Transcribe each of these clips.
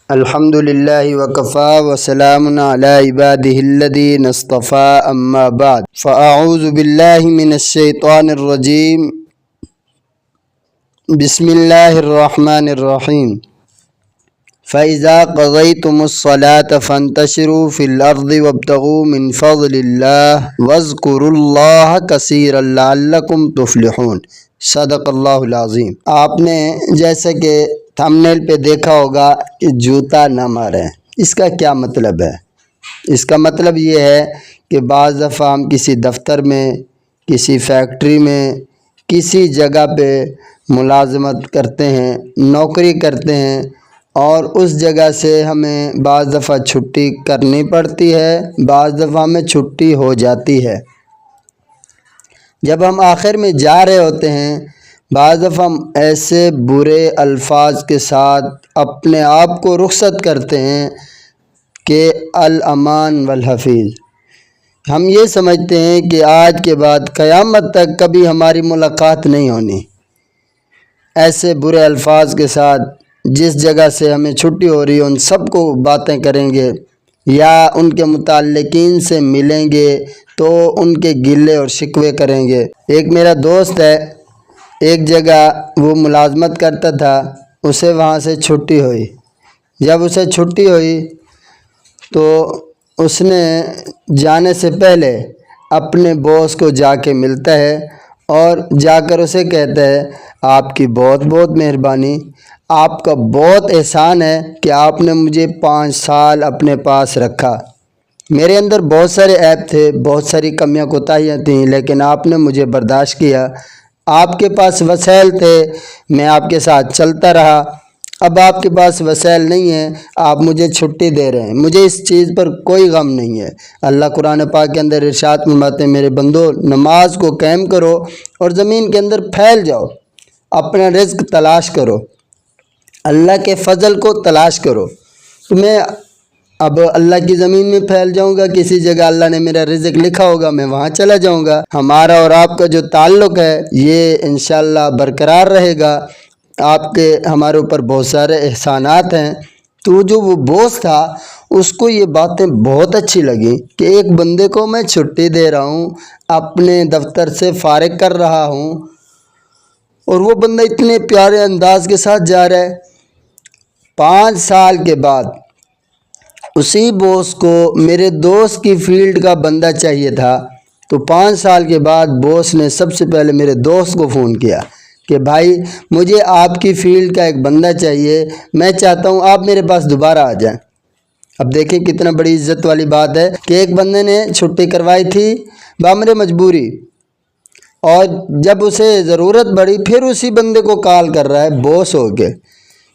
الحمدللہ وکفا وسلام علی عبادہ الذین اصطفى اما بعد فاعوذ باللہ من الشیطان الرجیم بسم اللہ الرحمن الرحیم فَإِذَا قَضَيْتُمُ الصَّلَاةَ فَانتَشِرُوا فِي الْأَرْضِ وَابْتَغُوا مِنْ فَضْلِ اللَّهِ وَاذْكُرُوا اللَّهَ كَثِيرًا لَعَلَّكُمْ تُفْلِحُونَ۔ صدق اللہ العظیم۔ آپ نے جیسے کہ تھمبنیل پہ دیکھا ہوگا کہ جوتا نہ ماریں، اس کا کیا مطلب ہے؟ اس کا مطلب یہ ہے کہ بعض دفعہ ہم کسی دفتر میں، کسی فیکٹری میں، کسی جگہ پہ ملازمت کرتے ہیں، نوکری کرتے ہیں، اور اس جگہ سے ہمیں بعض دفعہ چھٹی کرنی پڑتی ہے، بعض دفعہ ہمیں چھٹی ہو جاتی ہے۔ جب ہم آخر میں جا رہے ہوتے ہیں، بعض دفعہ ہم ایسے برے الفاظ کے ساتھ اپنے آپ کو رخصت کرتے ہیں کہ الامان والحفیظ۔ ہم یہ سمجھتے ہیں کہ آج کے بعد قیامت تک کبھی ہماری ملاقات نہیں ہونی۔ ایسے برے الفاظ کے ساتھ جس جگہ سے ہمیں چھٹی ہو رہی ہے ان سب کو باتیں کریں گے، یا ان کے متعلقین سے ملیں گے تو ان کے گلے اور شکوے کریں گے۔ ایک میرا دوست ہے، ایک جگہ وہ ملازمت کرتا تھا، اسے وہاں سے چھٹی ہوئی۔ جب اسے چھٹی ہوئی تو اس نے جانے سے پہلے اپنے باس کو جا کے ملتا ہے اور جا کر اسے کہتا ہے، آپ کی بہت بہت مہربانی، آپ کا بہت احسان ہے کہ آپ نے مجھے 5 سال اپنے پاس رکھا۔ میرے اندر بہت سارے عیب تھے، بہت ساری کمیاں کوتاہیاں تھیں، لیکن آپ نے مجھے برداشت کیا۔ آپ کے پاس وسائل تھے، میں آپ کے ساتھ چلتا رہا۔ اب آپ کے پاس وسائل نہیں ہیں، آپ مجھے چھٹی دے رہے ہیں، مجھے اس چیز پر کوئی غم نہیں ہے۔ اللہ قرآن پاک کے اندر ارشاد فرماتے ہیں، میرے بندو نماز کو قائم کرو اور زمین کے اندر پھیل جاؤ، اپنا رزق تلاش کرو، اللہ کے فضل کو تلاش کرو۔ تو میں اب اللہ کی زمین میں پھیل جاؤں گا، کسی جگہ اللہ نے میرا رزق لکھا ہوگا میں وہاں چلا جاؤں گا۔ ہمارا اور آپ کا جو تعلق ہے یہ انشاءاللہ برقرار رہے گا۔ آپ کے ہمارے اوپر بہت سارے احسانات ہیں۔ تو جو وہ باس تھا اس کو یہ باتیں بہت اچھی لگیں کہ ایک بندے کو میں چھٹی دے رہا ہوں، اپنے دفتر سے فارغ کر رہا ہوں، اور وہ بندہ اتنے پیارے انداز کے ساتھ جا رہا ہے۔ 5 سال کے بعد اسی باس کو میرے دوست کی فیلڈ کا بندہ چاہیے تھا، تو 5 سال کے بعد باس نے سب سے پہلے میرے دوست کو فون کیا کہ بھائی مجھے آپ کی فیلڈ کا ایک بندہ چاہیے، میں چاہتا ہوں آپ میرے پاس دوبارہ آ جائیں۔ اب دیکھیں کتنا بڑی عزت والی بات ہے کہ ایک بندے نے چھٹی کروائی تھی بامر مجبوری، اور جب اسے ضرورت پڑی پھر اسی بندے کو کال کر رہا ہے باس ہو کے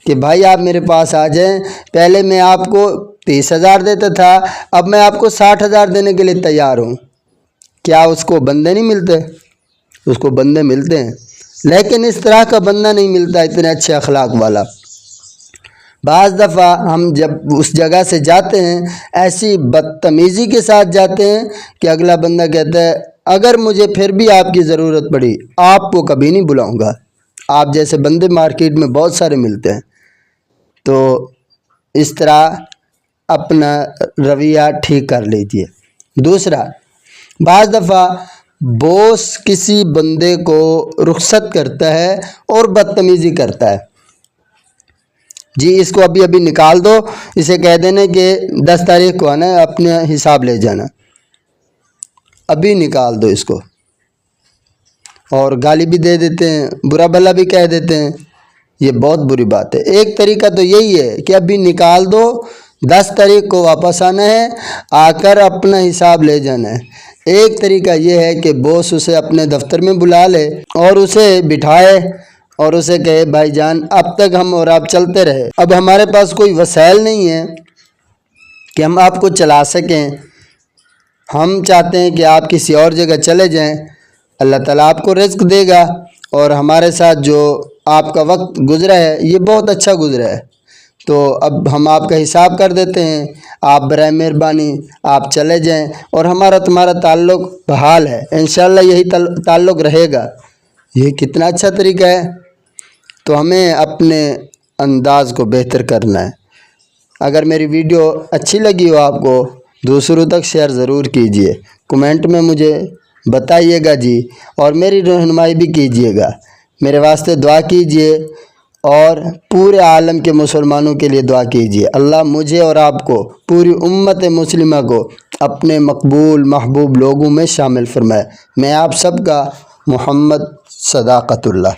کہ بھائی آپ میرے پاس آ جائیں، پہلے میں آپ کو 30,000 دیتا تھا، اب میں آپ کو 60,000 دینے کے لیے تیار ہوں۔ کیا اس کو بندے نہیں ملتے؟ اس کو بندے ملتے ہیں، لیکن اس طرح کا بندہ نہیں ملتا اتنے اچھے اخلاق والا۔ بعض دفعہ ہم جب اس جگہ سے جاتے ہیں ایسی بدتمیزی کے ساتھ جاتے ہیں کہ اگلا بندہ کہتا ہے اگر مجھے پھر بھی آپ کی ضرورت پڑی آپ کو کبھی نہیں بلاؤں گا۔ آپ جیسے بندے مارکیٹ میں بہت سارے ملتے ہیں، تو اس طرح اپنا رویہ ٹھیک کر لیجیے۔ دوسرا، بعض دفعہ باس کسی بندے کو رخصت کرتا ہے اور بدتمیزی کرتا ہے۔ جی اس کو ابھی نکال دو، اسے کہہ دینے کہ 10 تاریخ کو آنا ہے، اپنے حساب لے جانا، ابھی نکال دو اس کو۔ اور گالی بھی دے دیتے ہیں، برا بھلا بھی کہہ دیتے ہیں، یہ بہت بری بات ہے۔ ایک طریقہ تو یہی ہے کہ ابھی نکال دو، 10 تاریخ کو واپس آنا ہے، آ کر اپنا حساب لے جانا ہے۔ ایک طریقہ یہ ہے کہ باس اسے اپنے دفتر میں بلا لے اور اسے بٹھائے اور اسے کہے بھائی جان اب تک ہم اور آپ چلتے رہے، اب ہمارے پاس کوئی وسائل نہیں ہے کہ ہم آپ کو چلا سکیں، ہم چاہتے ہیں کہ آپ کسی اور جگہ چلے جائیں، اللہ تعالیٰ آپ کو رزق دے گا، اور ہمارے ساتھ جو آپ کا وقت گزرا ہے یہ بہت اچھا گزرا ہے، تو اب ہم آپ کا حساب کر دیتے ہیں، آپ برائے مہربانی آپ چلے جائیں، اور ہمارا تمہارا تعلق بحال ہے، انشاءاللہ یہی تعلق رہے گا۔ یہ کتنا اچھا طریقہ ہے۔ تو ہمیں اپنے انداز کو بہتر کرنا ہے۔ اگر میری ویڈیو اچھی لگی ہو آپ کو دوسروں تک شیئر ضرور کیجیے، کمنٹ میں مجھے بتائیے گا جی، اور میری رہنمائی بھی کیجیے گا، میرے واسطے دعا کیجیے اور پورے عالم کے مسلمانوں کے لیے دعا کیجیے۔ اللہ مجھے اور آپ کو، پوری امت مسلمہ کو اپنے مقبول محبوب لوگوں میں شامل فرمائے۔ میں آپ سب کا محمد صداقت اللہ۔